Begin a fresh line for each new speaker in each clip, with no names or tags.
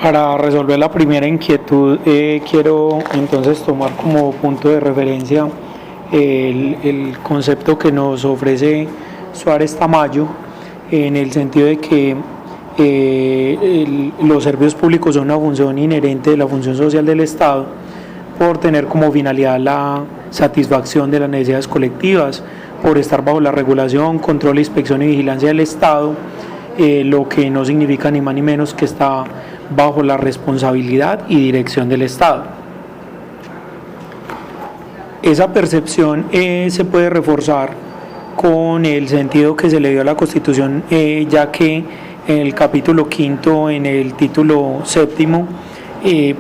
Para resolver la primera inquietud, quiero entonces tomar como punto de referencia el concepto que nos ofrece Suárez Tamayo, en el sentido de que los servicios públicos son una función inherente de la función social del Estado, por tener como finalidad la satisfacción de las necesidades colectivas, por estar bajo la regulación, control, inspección y vigilancia del Estado, lo que no significa ni más ni menos que está bajo la responsabilidad y dirección del Estado. Esa percepción se puede reforzar con el sentido que se le dio a la Constitución, ya que en el capítulo quinto, en el título séptimo,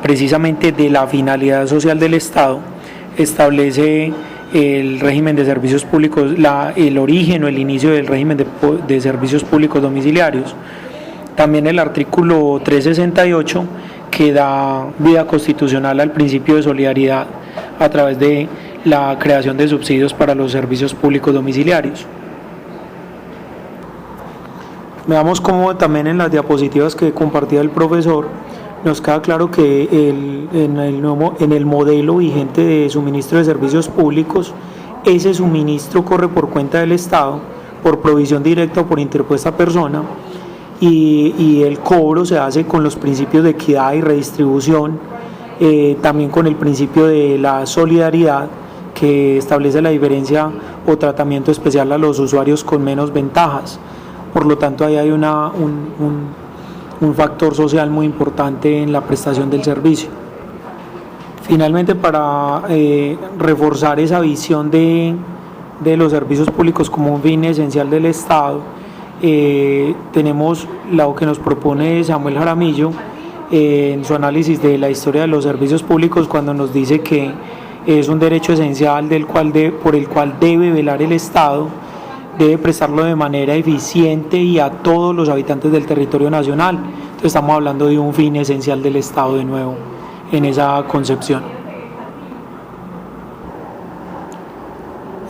precisamente de la finalidad social del Estado, establece el régimen de servicios públicos, el origen o el inicio del régimen de servicios públicos domiciliarios. También el artículo 368, que da vida constitucional al principio de solidaridad a través de la creación de subsidios para los servicios públicos domiciliarios. Veamos cómo también en las diapositivas que compartía el profesor nos queda claro que en el modelo vigente de suministro de servicios públicos, ese suministro corre por cuenta del Estado, por provisión directa o por interpuesta persona, y el cobro se hace con los principios de equidad y redistribución, también con el principio de la solidaridad, que establece la diferencia o tratamiento especial a los usuarios con menos ventajas. Por lo tanto, ahí hay un factor social muy importante en la prestación del servicio. Finalmente, para reforzar esa visión de los servicios públicos como un fin esencial del Estado, tenemos lo que nos propone Samuel Jaramillo en su análisis de la historia de los servicios públicos, cuando nos dice que es un derecho esencial por el cual debe velar el Estado, debe prestarlo de manera eficiente y a todos los habitantes del territorio nacional. Entonces estamos hablando de un fin esencial del Estado de nuevo en esa concepción.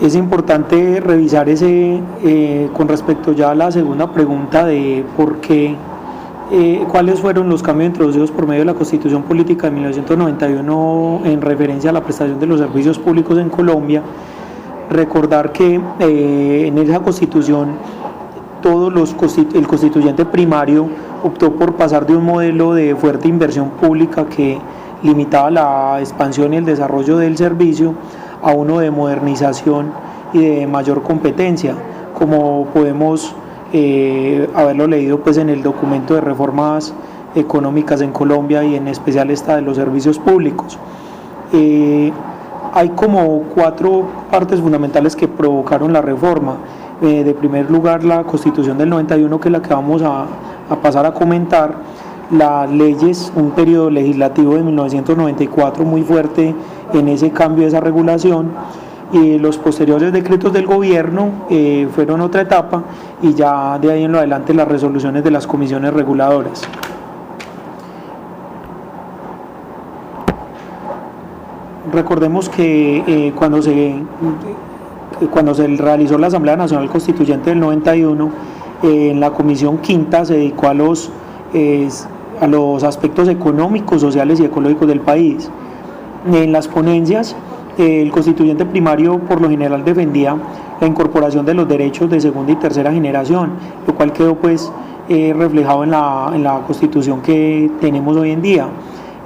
Es importante revisar con respecto ya a la segunda pregunta de por qué, cuáles fueron los cambios introducidos por medio de la Constitución Política de 1991 en referencia a la prestación de los servicios públicos en Colombia. Recordar que en esa Constitución el constituyente primario optó por pasar de un modelo de fuerte inversión pública que limitaba la expansión y el desarrollo del servicio a uno de modernización y de mayor competencia, como podemos haberlo leído pues en el documento de reformas económicas en Colombia, y en especial esta de los servicios públicos. Hay como 4 partes fundamentales que provocaron la reforma. De primer lugar, la Constitución del 91, que es la que vamos a pasar a comentar, las leyes, un periodo legislativo de 1994 muy fuerte en ese cambio de esa regulación, y los posteriores decretos del gobierno fueron otra etapa, y ya de ahí en lo adelante las resoluciones de las comisiones reguladoras. Recordemos que cuando se realizó la Asamblea Nacional Constituyente del 91, en la Comisión Quinta se dedicó a los aspectos económicos, sociales y ecológicos del país. En las ponencias, el constituyente primario por lo general defendía la incorporación de los derechos de segunda y tercera generación, lo cual quedó pues reflejado en la Constitución que tenemos hoy en día.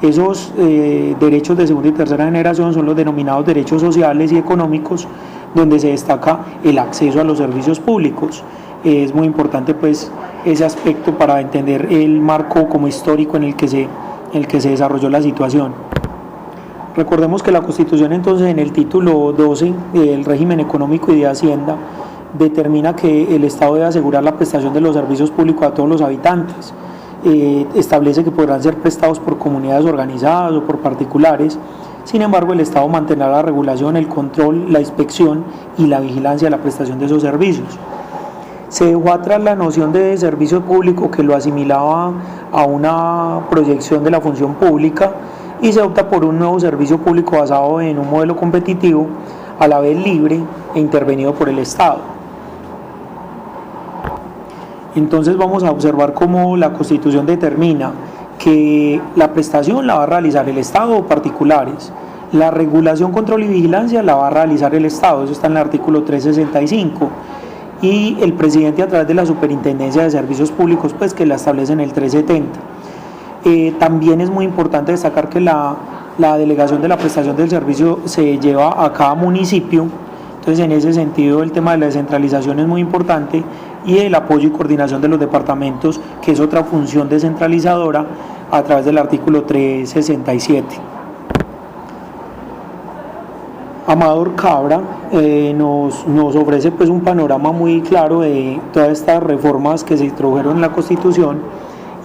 Esos derechos de segunda y tercera generación son los denominados derechos sociales y económicos, donde se destaca el acceso a los servicios públicos. Es muy importante pues ese aspecto para entender el marco como histórico en el que se desarrolló la situación. Recordemos que la Constitución entonces, en el título 12 del régimen económico y de Hacienda, determina que el Estado debe asegurar la prestación de los servicios públicos a todos los habitantes. Establece que podrán ser prestados por comunidades organizadas o por particulares. Sin embargo, el Estado mantendrá la regulación, el control, la inspección y la vigilancia de la prestación de esos servicios. Se dejó atrás la noción de servicio público, que lo asimilaba a una proyección de la función pública, y se opta por un nuevo servicio público basado en un modelo competitivo, a la vez libre e intervenido por el Estado. Entonces vamos a observar cómo la Constitución determina que la prestación la va a realizar el Estado o particulares. La regulación, control y vigilancia la va a realizar el Estado, eso está en el artículo 365. Y el presidente a través de la Superintendencia de Servicios Públicos, pues que la establece en el 370. También es muy importante destacar que la delegación de la prestación del servicio se lleva a cada municipio. Entonces, en ese sentido, el tema de la descentralización es muy importante, y el apoyo y coordinación de los departamentos, que es otra función descentralizadora, a través del artículo 367. Amador Cabra nos ofrece pues un panorama muy claro de todas estas reformas que se introdujeron en la Constitución,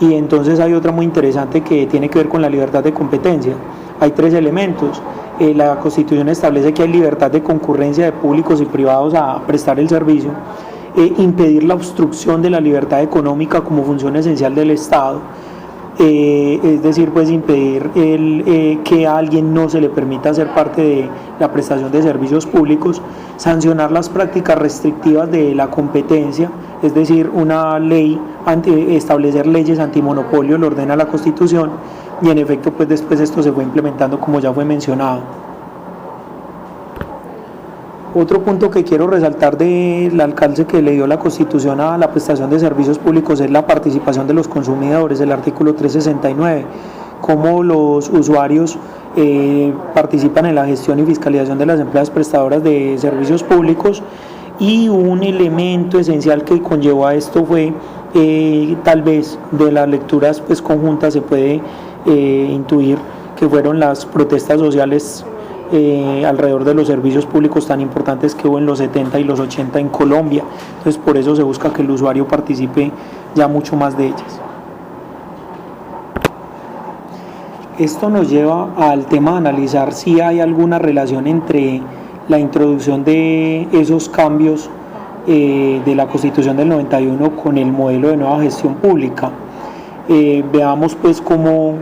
y entonces hay otra muy interesante que tiene que ver con la libertad de competencia. Hay 3 elementos. La Constitución establece que hay libertad de concurrencia de públicos y privados a prestar el servicio, impedir la obstrucción de la libertad económica como función esencial del Estado, es decir, pues impedir que a alguien no se le permita ser parte de la prestación de servicios públicos, sancionar las prácticas restrictivas de la competencia, es decir, una ley, establecer leyes antimonopolio, lo ordena la Constitución, y en efecto pues después esto se fue implementando como ya fue mencionado. Otro punto que quiero resaltar del alcance que le dio la Constitución a la prestación de servicios públicos es la participación de los consumidores, el artículo 369, cómo los usuarios participan en la gestión y fiscalización de las empresas prestadoras de servicios públicos, y un elemento esencial que conllevó a esto fue, tal vez de las lecturas pues conjuntas se puede intuir que fueron las protestas sociales alrededor de los servicios públicos tan importantes que hubo en los 70 y los 80 en Colombia. Entonces por eso se busca que el usuario participe ya mucho más de ellas. Esto nos lleva al tema de analizar si hay alguna relación entre la introducción de esos cambios de la Constitución del 91 con el modelo de nueva gestión pública. Veamos pues cómo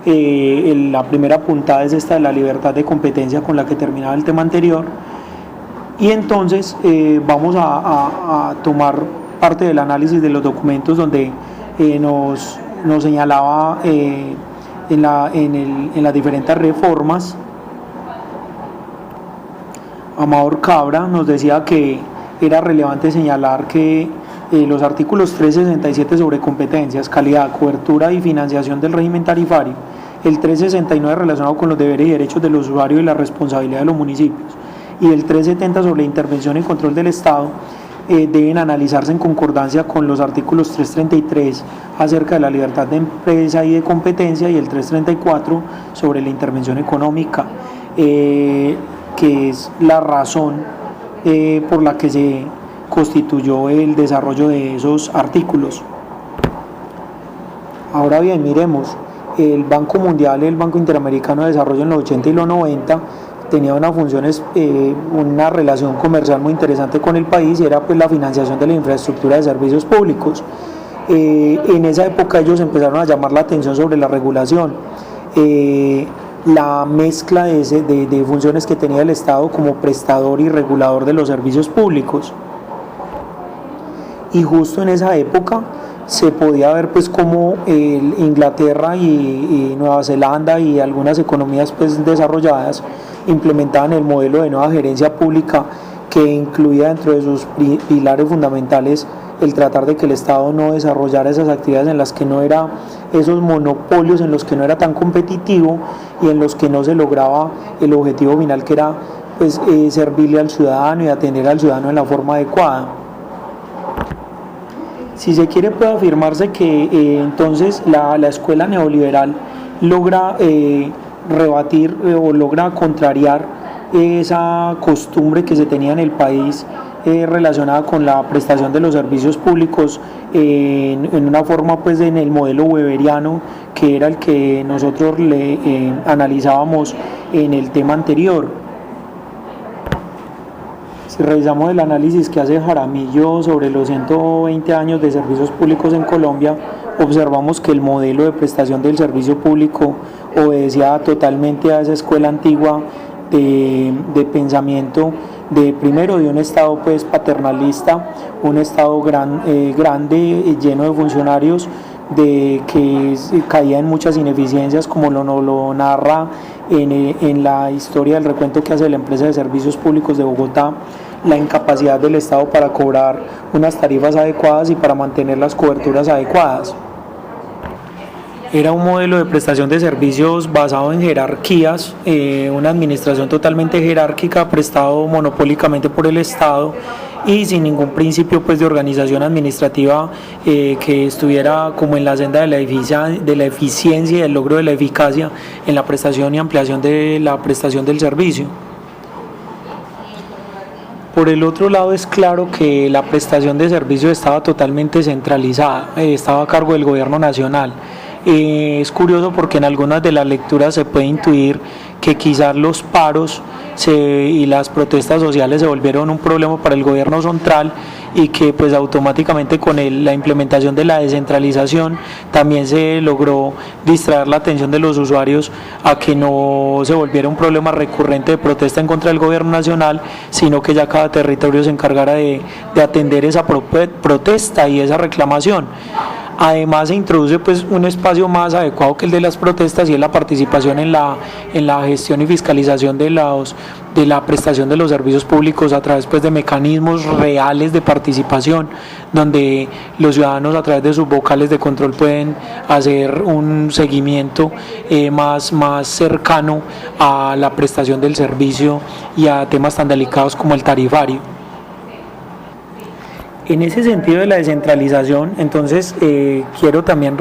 la primera puntada es esta de la libertad de competencia con la que terminaba el tema anterior, y entonces vamos a tomar parte del análisis de los documentos donde nos señalaba en las diferentes reformas. Amador Cabra nos decía que era relevante señalar que los artículos 367 sobre competencias, calidad, cobertura y financiación del régimen tarifario, el 369 relacionado con los deberes y derechos del usuario y la responsabilidad de los municipios, y el 370 sobre intervención y control del Estado, deben analizarse en concordancia con los artículos 333 acerca de la libertad de empresa y de competencia, y el 334 sobre la intervención económica, que es la razón por la que se constituyó el desarrollo de esos artículos. Ahora bien, miremos, el Banco Mundial y el Banco Interamericano de Desarrollo en los 80 y los 90 tenía una relación comercial muy interesante con el país, y era pues la financiación de la infraestructura de servicios públicos. En esa época ellos empezaron a llamar la atención sobre la regulación, la mezcla de funciones que tenía el Estado como prestador y regulador de los servicios públicos. Y justo en esa época se podía ver pues cómo Inglaterra y Nueva Zelanda y algunas economías pues desarrolladas implementaban el modelo de nueva gerencia pública, que incluía dentro de sus pilares fundamentales el tratar de que el Estado no desarrollara esas actividades en las que no era, esos monopolios en los que no era tan competitivo y en los que no se lograba el objetivo final, que era pues servirle al ciudadano y atender al ciudadano en la forma adecuada. Si se quiere, puede afirmarse que entonces la escuela neoliberal logra rebatir o logra contrariar esa costumbre que se tenía en el país relacionada con la prestación de los servicios públicos en una forma pues en el modelo weberiano, que era el que nosotros analizábamos en el tema anterior. Si revisamos el análisis que hace Jaramillo sobre los 120 años de servicios públicos en Colombia, observamos que el modelo de prestación del servicio público obedecía totalmente a esa escuela antigua de pensamiento primero de un Estado pues paternalista, un Estado grande, lleno de funcionarios de que caía en muchas ineficiencias, como lo narra en la historia del recuento que hace la empresa de servicios públicos de Bogotá, la incapacidad del Estado para cobrar unas tarifas adecuadas y para mantener las coberturas adecuadas. Era un modelo de prestación de servicios basado en jerarquías, una administración totalmente jerárquica, prestado monopólicamente por el Estado y sin ningún principio pues, de organización administrativa que estuviera como en la senda de la eficiencia y el logro de la eficacia en la prestación y ampliación de la prestación del servicio. Por el otro lado, es claro que la prestación de servicios estaba totalmente centralizada, estaba a cargo del gobierno nacional. Es curioso porque en algunas de las lecturas se puede intuir que quizás los paros y las protestas sociales se volvieron un problema para el gobierno central y que pues automáticamente con la implementación de la descentralización también se logró distraer la atención de los usuarios a que no se volviera un problema recurrente de protesta en contra del gobierno nacional, sino que ya cada territorio se encargara de atender esa protesta y esa reclamación. Además se introduce pues un espacio más adecuado que el de las protestas y es la participación en la gestión y fiscalización de la prestación de los servicios públicos a través pues, de mecanismos reales de participación, donde los ciudadanos a través de sus vocales de control pueden hacer un seguimiento más cercano a la prestación del servicio y a temas tan delicados como el tarifario. En ese sentido de la descentralización, entonces quiero también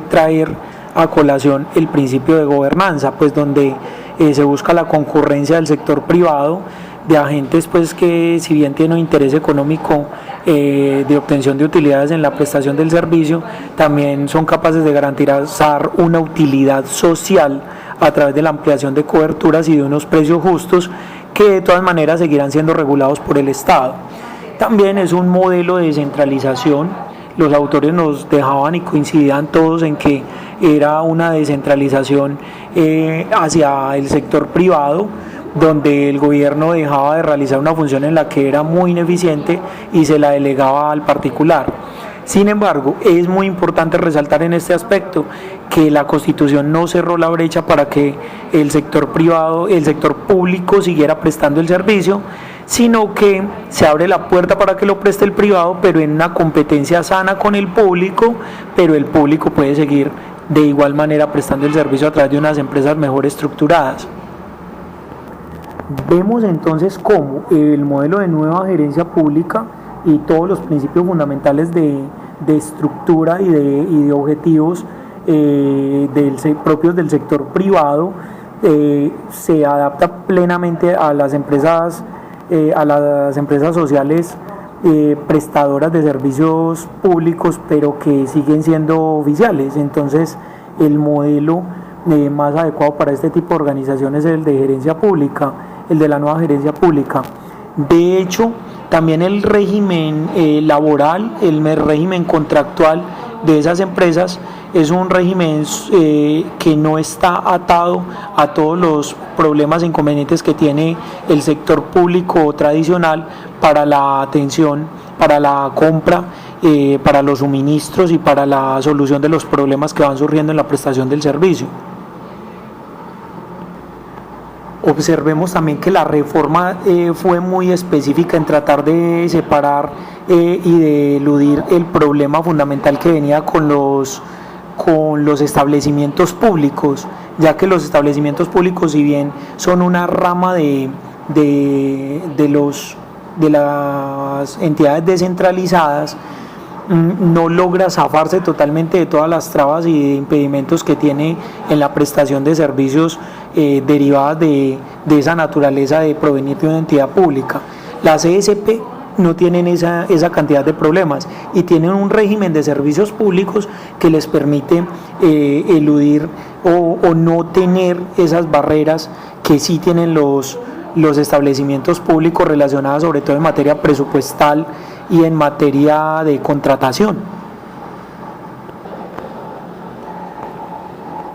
traer a colación el principio de gobernanza, pues donde se busca la concurrencia del sector privado, de agentes pues que si bien tienen un interés económico de obtención de utilidades en la prestación del servicio, también son capaces de garantizar una utilidad social a través de la ampliación de coberturas y de unos precios justos que de todas maneras seguirán siendo regulados por el Estado. También es un modelo de descentralización. Los autores nos dejaban y coincidían todos en que era una descentralización hacia el sector privado, donde el gobierno dejaba de realizar una función en la que era muy ineficiente y se la delegaba al particular. Sin embargo, es muy importante resaltar en este aspecto que la Constitución no cerró la brecha para que el sector privado, el sector público siguiera prestando el servicio, sino que se abre la puerta para que lo preste el privado, pero en una competencia sana con el público, pero el público puede seguir de igual manera prestando el servicio a través de unas empresas mejor estructuradas. Vemos entonces cómo el modelo de nueva gerencia pública y todos los principios fundamentales de estructura y de objetivos propios del sector privado se adapta plenamente a las empresas sociales prestadoras de servicios públicos, pero que siguen siendo oficiales. Entonces el modelo más adecuado para este tipo de organizaciones es el de gerencia pública, el de la nueva gerencia pública. De hecho, también el régimen laboral, el régimen contractual de esas empresas es un régimen que no está atado a todos los problemas e inconvenientes que tiene el sector público tradicional para la atención, para la compra, para los suministros y para la solución de los problemas que van surgiendo en la prestación del servicio. Observemos también que la reforma fue muy específica en tratar de separar y de eludir el problema fundamental que venía con los establecimientos públicos, ya que los establecimientos públicos, si bien son una rama de las entidades descentralizadas, no logra zafarse totalmente de todas las trabas y de impedimentos que tiene en la prestación de servicios derivadas de esa naturaleza de provenir de una entidad pública. Las ESP no tienen esa cantidad de problemas y tienen un régimen de servicios públicos que les permite eludir o no tener esas barreras que sí tienen los establecimientos públicos relacionadas sobre todo en materia presupuestal y en materia de contratación.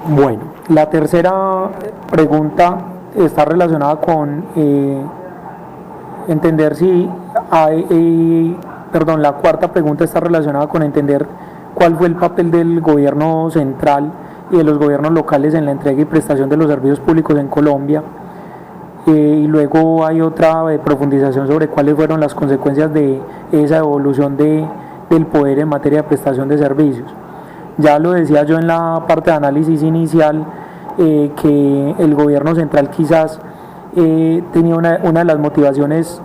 Bueno, la tercera pregunta está relacionada con entender si la cuarta pregunta está relacionada con entender cuál fue el papel del gobierno central y de los gobiernos locales en la entrega y prestación de los servicios públicos en Colombia. Y luego hay otra profundización sobre cuáles fueron las consecuencias de esa evolución del poder en materia de prestación de servicios. Ya lo decía yo en la parte de análisis inicial, que el gobierno central quizás tenía una de las motivaciones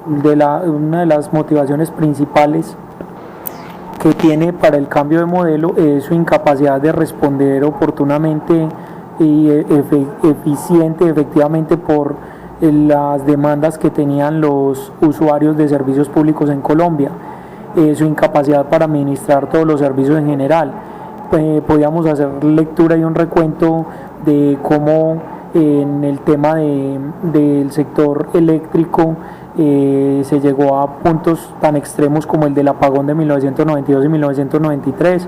una de las motivaciones principales que tiene para el cambio de modelo es su incapacidad de responder oportunamente y efectivamente por las demandas que tenían los usuarios de servicios públicos en Colombia, su incapacidad para administrar todos los servicios en general. Podíamos hacer lectura y un recuento de cómo en el tema del sector eléctrico se llegó a puntos tan extremos como el del apagón de 1992 y 1993.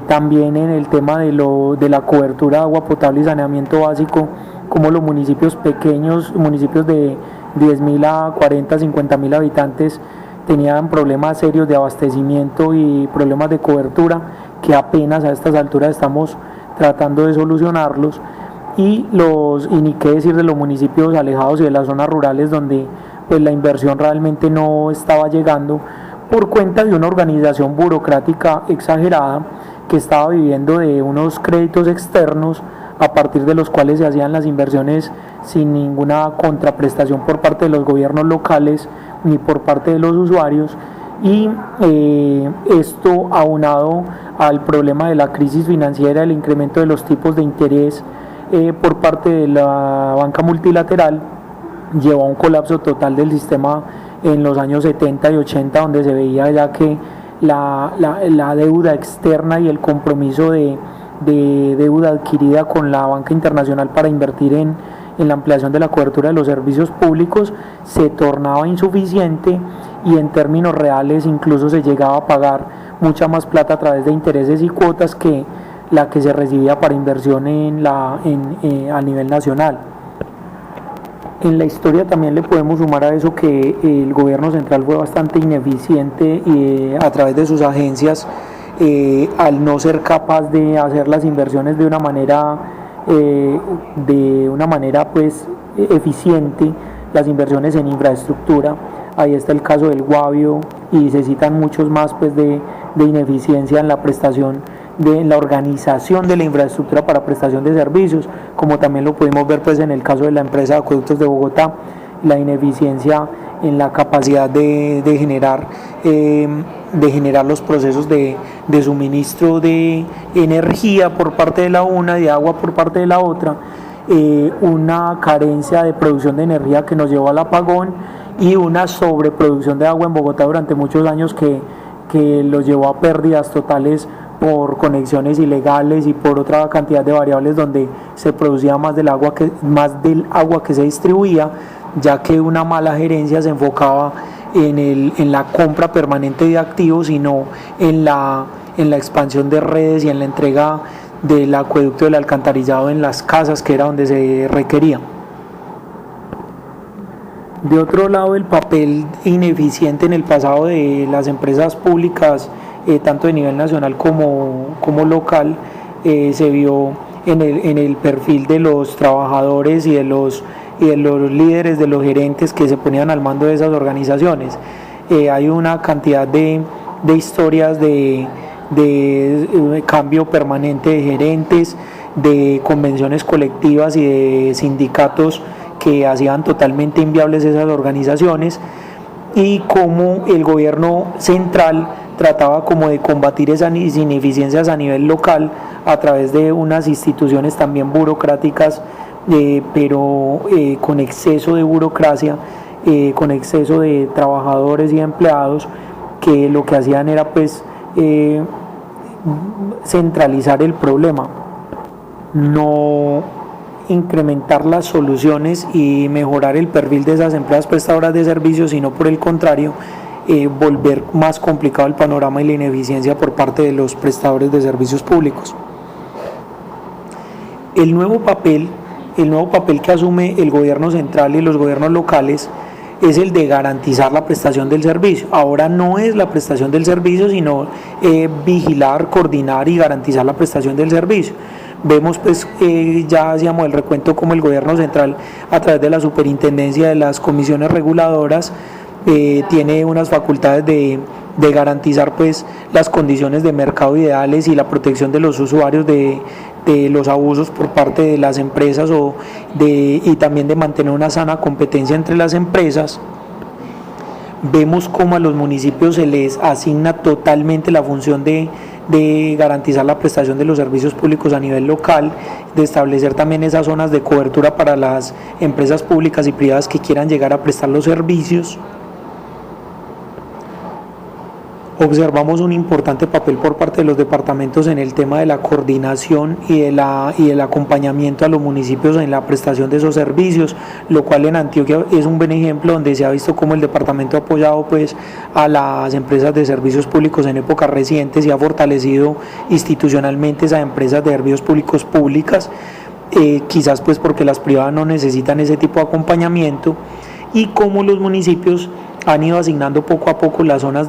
También en el tema de la cobertura de agua potable y saneamiento básico, como los municipios pequeños, municipios de 10.000 a 40, 50.000 habitantes, tenían problemas serios de abastecimiento y problemas de cobertura que apenas a estas alturas estamos tratando de solucionarlos, y ni qué decir de los municipios alejados y de las zonas rurales donde pues la inversión realmente no estaba llegando por cuenta de una organización burocrática exagerada que estaba viviendo de unos créditos externos a partir de los cuales se hacían las inversiones sin ninguna contraprestación por parte de los gobiernos locales ni por parte de los usuarios. Y esto aunado al problema de la crisis financiera, el incremento de los tipos de interés por parte de la banca multilateral, llevó a un colapso total del sistema en los años 70 y 80, donde se veía ya que la deuda externa y el compromiso de deuda adquirida con la banca internacional para invertir en la ampliación de la cobertura de los servicios públicos se tornaba insuficiente, y en términos reales incluso se llegaba a pagar mucha más plata a través de intereses y cuotas que la que se recibía para inversión a nivel nacional. En la historia también le podemos sumar a eso que el gobierno central fue bastante ineficiente a través de sus agencias, al no ser capaz de hacer las inversiones de una manera pues eficiente, las inversiones en infraestructura. Ahí está el caso del Guavio, y se citan muchos más pues de ineficiencia en la prestación, en la organización de la infraestructura para prestación de servicios, como también lo pudimos ver pues en el caso de la empresa de acueductos de Bogotá, la ineficiencia en la capacidad de generar los procesos de suministro de energía por parte de la una y de agua por parte de la otra, una carencia de producción de energía que nos llevó al apagón, y una sobreproducción de agua en Bogotá durante muchos años que los llevó a pérdidas totales por conexiones ilegales y por otra cantidad de variables, donde se producía más del agua que se distribuía, ya que una mala gerencia se enfocaba en la compra permanente de activos y no en la expansión de redes y en la entrega del acueducto del alcantarillado en las casas, que era donde se requería. De otro lado, el papel ineficiente en el pasado de las empresas públicas, tanto de nivel nacional como local, se vio en el perfil de los trabajadores y de los líderes, de los gerentes que se ponían al mando de esas organizaciones. Hay una cantidad de historias de cambio permanente de gerentes, de convenciones colectivas y de sindicatos que hacían totalmente inviables esas organizaciones, y cómo el gobierno central trataba como de combatir esas ineficiencias a nivel local a través de unas instituciones también burocráticas, pero con exceso de burocracia, con exceso de trabajadores y empleados, que lo que hacían era pues centralizar el problema, no incrementar las soluciones y mejorar el perfil de esas empresas prestadoras de servicios, sino por el contrario, volver más complicado el panorama y la ineficiencia por parte de los prestadores de servicios públicos. El nuevo papel que asume el gobierno central y los gobiernos locales es el de garantizar la prestación del servicio. Ahora no es la prestación del servicio, sino vigilar, coordinar y garantizar la prestación del servicio. Vemos pues ya hacíamos el recuento como el gobierno central a través de la superintendencia de las comisiones reguladoras tiene unas facultades de garantizar pues las condiciones de mercado ideales y la protección de los usuarios de los abusos por parte de las empresas y también de mantener una sana competencia entre las empresas. Vemos cómo a los municipios se les asigna totalmente la función de garantizar la prestación de los servicios públicos a nivel local, de establecer también esas zonas de cobertura para las empresas públicas y privadas que quieran llegar a prestar los servicios. Observamos un importante papel por parte de los departamentos en el tema de la coordinación y del acompañamiento a los municipios en la prestación de esos servicios, lo cual en Antioquia es un buen ejemplo donde se ha visto cómo el departamento ha apoyado pues a las empresas de servicios públicos en épocas recientes y ha fortalecido institucionalmente esas empresas de servicios públicos públicas, quizás pues porque las privadas no necesitan ese tipo de acompañamiento, y cómo los municipios han ido asignando poco a poco las zonas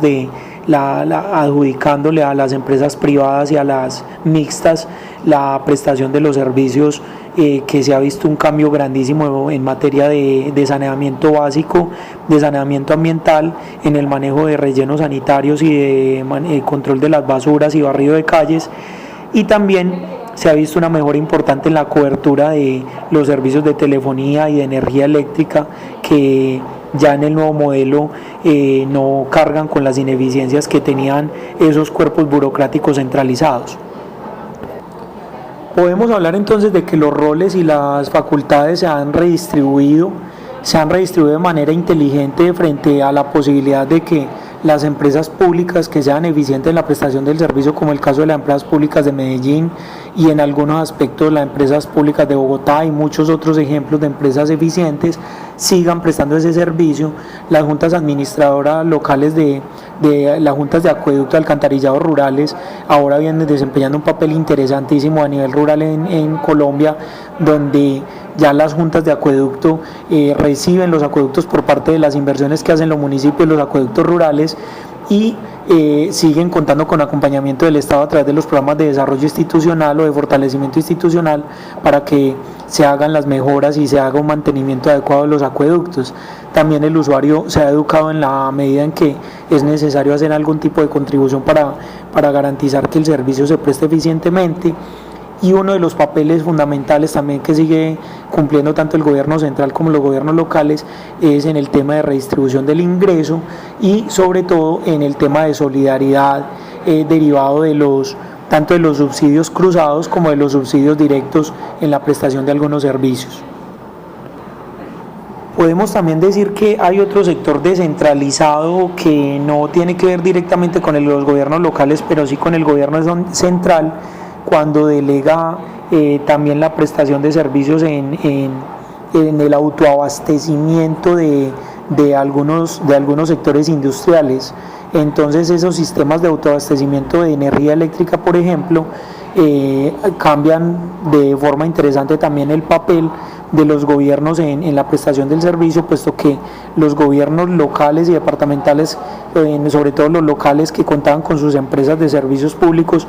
adjudicándole a las empresas privadas y a las mixtas la prestación de los servicios, que se ha visto un cambio grandísimo en materia de saneamiento básico, de saneamiento ambiental, en el manejo de rellenos sanitarios y de control de las basuras y barrido de calles, y también se ha visto una mejora importante en la cobertura de los servicios de telefonía y de energía eléctrica, que ya en el nuevo modelo no cargan con las ineficiencias que tenían esos cuerpos burocráticos centralizados. Podemos hablar entonces de que los roles y las facultades se han redistribuido de manera inteligente frente a la posibilidad de que las empresas públicas que sean eficientes en la prestación del servicio, como el caso de las empresas públicas de Medellín y en algunos aspectos las empresas públicas de Bogotá y muchos otros ejemplos de empresas eficientes, sigan prestando ese servicio. Las juntas administradoras locales de las juntas de acueducto y alcantarillado rurales ahora vienen desempeñando un papel interesantísimo a nivel rural en Colombia, donde ya las juntas de acueducto reciben los acueductos por parte de las inversiones que hacen los municipios, los acueductos rurales, y siguen contando con acompañamiento del Estado a través de los programas de desarrollo institucional o de fortalecimiento institucional para que se hagan las mejoras y se haga un mantenimiento adecuado de los acueductos. También el usuario se ha educado en la medida en que es necesario hacer algún tipo de contribución para garantizar que el servicio se preste eficientemente. Y uno de los papeles fundamentales también que sigue cumpliendo tanto el gobierno central como los gobiernos locales es en el tema de redistribución del ingreso y sobre todo en el tema de solidaridad derivado tanto de los subsidios cruzados como de los subsidios directos en la prestación de algunos servicios. Podemos también decir que hay otro sector descentralizado que no tiene que ver directamente con los gobiernos locales, pero sí con el gobierno central, cuando delega también la prestación de servicios en el autoabastecimiento de algunos sectores industriales. Entonces esos sistemas de autoabastecimiento de energía eléctrica, por ejemplo, cambian de forma interesante también el papel de los gobiernos en la prestación del servicio, puesto que los gobiernos locales y departamentales, sobre todo los locales que contaban con sus empresas de servicios públicos,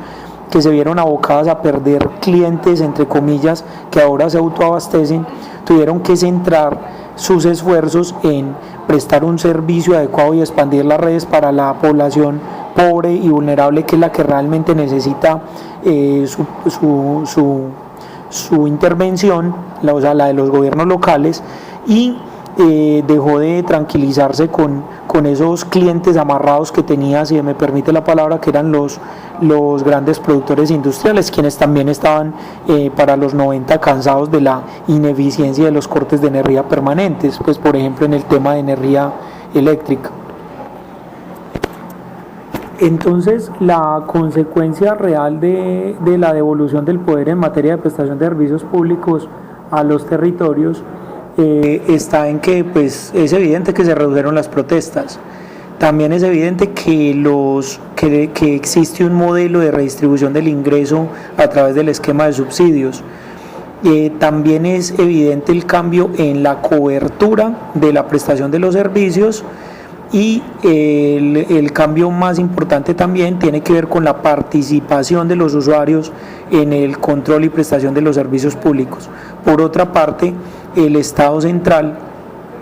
que se vieron abocadas a perder clientes, entre comillas, que ahora se autoabastecen, tuvieron que centrar sus esfuerzos en prestar un servicio adecuado y expandir las redes para la población pobre y vulnerable, que es la que realmente necesita su intervención, la de los gobiernos locales, y dejó de tranquilizarse con esos clientes amarrados que tenía, si me permite la palabra, que eran los grandes productores industriales, quienes también estaban para los 90 cansados de la ineficiencia de los cortes de energía permanentes, pues por ejemplo en el tema de energía eléctrica. Entonces, la consecuencia real de la devolución del poder en materia de prestación de servicios públicos a los territorios está en que pues, es evidente que se redujeron las protestas. También es evidente que existe un modelo de redistribución del ingreso a través del esquema de subsidios. También es evidente el cambio en la cobertura de la prestación de los servicios y el cambio más importante también tiene que ver con la participación de los usuarios en el control y prestación de los servicios públicos. Por otra parte, el Estado central,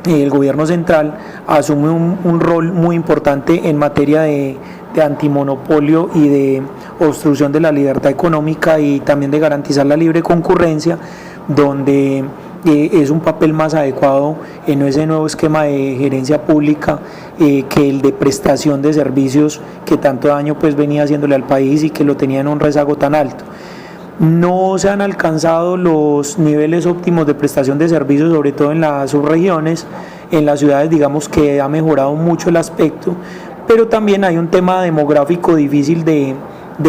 el gobierno central asume un rol muy importante en materia de antimonopolio y de obstrucción de la libertad económica y también de garantizar la libre concurrencia, donde es un papel más adecuado en ese nuevo esquema de gerencia pública que el de prestación de servicios que tanto daño pues venía haciéndole al país y que lo tenía en un rezago tan alto. No se han alcanzado los niveles óptimos de prestación de servicios, sobre todo en las subregiones. En las ciudades digamos que ha mejorado mucho el aspecto, pero también hay un tema demográfico difícil de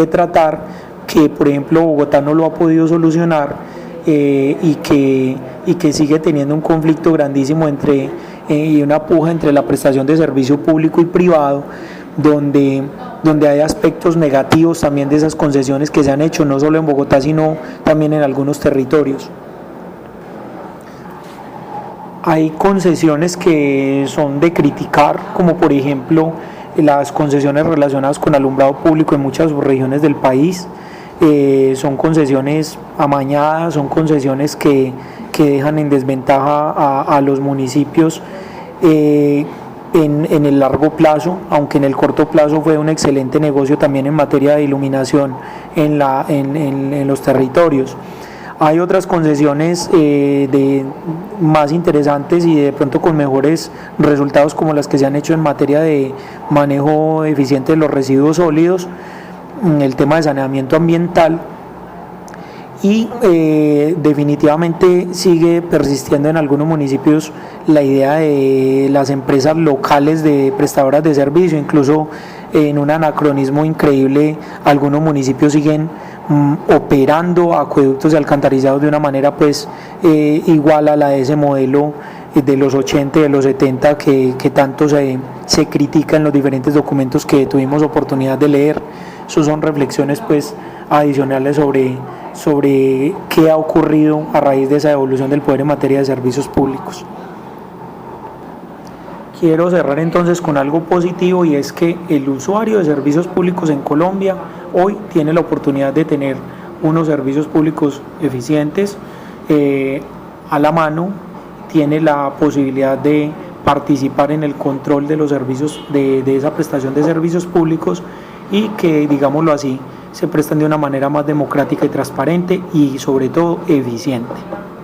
tratar, que por ejemplo Bogotá no lo ha podido solucionar, y que sigue teniendo un conflicto grandísimo y una puja entre la prestación de servicio público y privado, donde hay aspectos negativos también de esas concesiones que se han hecho, no solo en Bogotá, sino también en algunos territorios. Hay concesiones que son de criticar, como por ejemplo las concesiones relacionadas con alumbrado público en muchas regiones del país. Son concesiones amañadas, son concesiones que dejan en desventaja a los municipios en el largo plazo, aunque en el corto plazo fue un excelente negocio también en materia de iluminación en los territorios. Hay otras concesiones más interesantes y de pronto con mejores resultados, como las que se han hecho en materia de manejo eficiente de los residuos sólidos, el tema de saneamiento ambiental, y definitivamente sigue persistiendo en algunos municipios la idea de las empresas locales de prestadoras de servicio. Incluso en un anacronismo increíble, algunos municipios siguen operando acueductos y alcantarizados de una manera pues igual a la de ese modelo de los 80 y de los 70 que tanto se critica en los diferentes documentos que tuvimos oportunidad de leer. Esas son reflexiones pues adicionales sobre qué ha ocurrido a raíz de esa evolución del poder en materia de servicios públicos. Quiero cerrar entonces con algo positivo, y es que el usuario de servicios públicos en Colombia hoy tiene la oportunidad de tener unos servicios públicos eficientes a la mano, tiene la posibilidad de participar en el control de los servicios, de esa prestación de servicios públicos, y que, digámoslo así, se prestan de una manera más democrática y transparente y sobre todo eficiente.